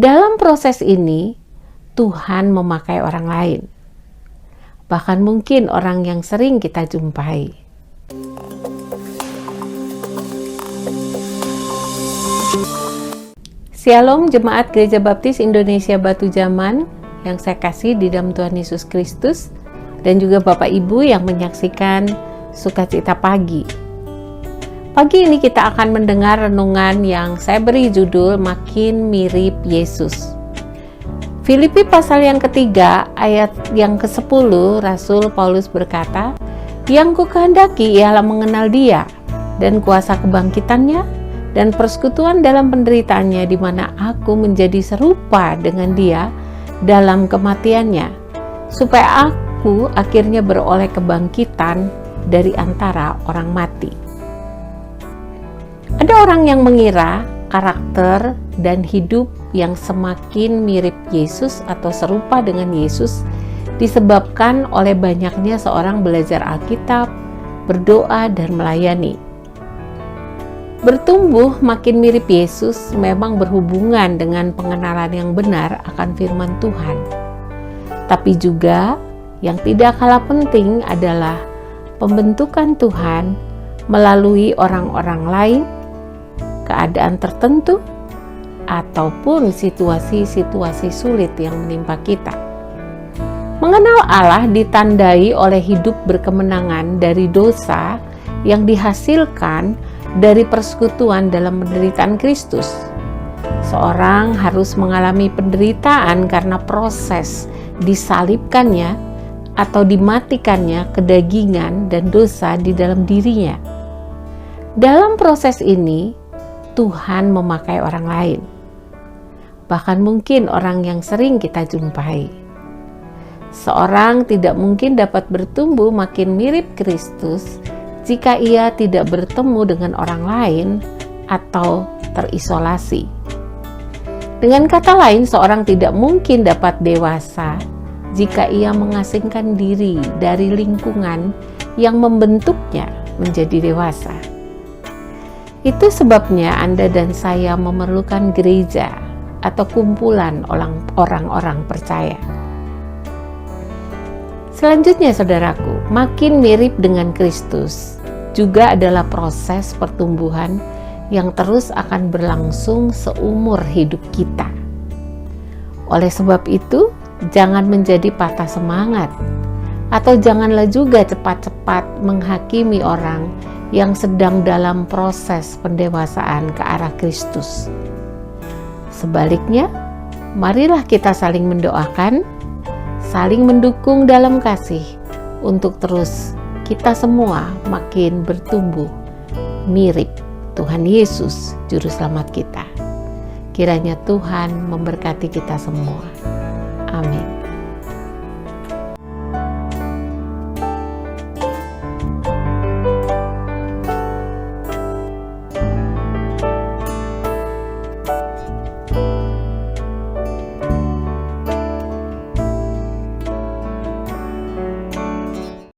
Dalam proses ini, Tuhan memakai orang lain, bahkan mungkin orang yang sering kita jumpai. Shalom Jemaat Gereja Baptis Indonesia Batu Jaman yang saya kasih di dalam Tuhan Yesus Kristus, dan juga Bapak Ibu yang menyaksikan Sukacita Pagi. Pagi ini kita akan mendengar renungan yang saya beri judul Makin Mirip Yesus. Filipi pasal yang ketiga ayat yang ke-10, Rasul Paulus berkata, "Yang kukehendaki ialah mengenal Dia dan kuasa kebangkitannya dan persekutuan dalam penderitaannya, di mana aku menjadi serupa dengan Dia dalam kematiannya, supaya aku akhirnya beroleh kebangkitan dari antara orang mati." Ada orang yang mengira karakter dan hidup yang semakin mirip Yesus atau serupa dengan Yesus disebabkan oleh banyaknya seorang belajar Alkitab, berdoa, dan melayani. Bertumbuh makin mirip Yesus memang berhubungan dengan pengenalan yang benar akan firman Tuhan. Tapi juga yang tidak kalah penting adalah pembentukan Tuhan melalui orang-orang lain, keadaan tertentu, ataupun situasi-situasi sulit yang menimpa kita. Mengenal Allah ditandai oleh hidup berkemenangan dari dosa yang dihasilkan dari persekutuan dalam penderitaan Kristus. Seorang harus mengalami penderitaan karena proses disalibkannya atau dimatikannya kedagingan dan dosa di dalam dirinya. Dalam proses ini, Tuhan memakai orang lain, bahkan mungkin orang yang sering kita jumpai. Seorang tidak mungkin dapat bertumbuh makin mirip Kristus jika ia tidak bertemu dengan orang lain atau terisolasi. Dengan kata lain, seorang tidak mungkin dapat dewasa jika ia mengasingkan diri dari lingkungan yang membentuknya menjadi dewasa. Itu sebabnya Anda dan saya memerlukan gereja atau kumpulan orang-orang percaya. Selanjutnya saudaraku, makin mirip dengan Kristus juga adalah proses pertumbuhan yang terus akan berlangsung seumur hidup kita. Oleh sebab itu, jangan menjadi patah semangat, atau janganlah juga cepat-cepat menghakimi orang yang sedang dalam proses pendewasaan ke arah Kristus. Sebaliknya, marilah kita saling mendoakan, saling mendukung dalam kasih, untuk terus kita semua makin bertumbuh mirip Tuhan Yesus, Juru Selamat kita. Kiranya Tuhan memberkati kita semua. Amin.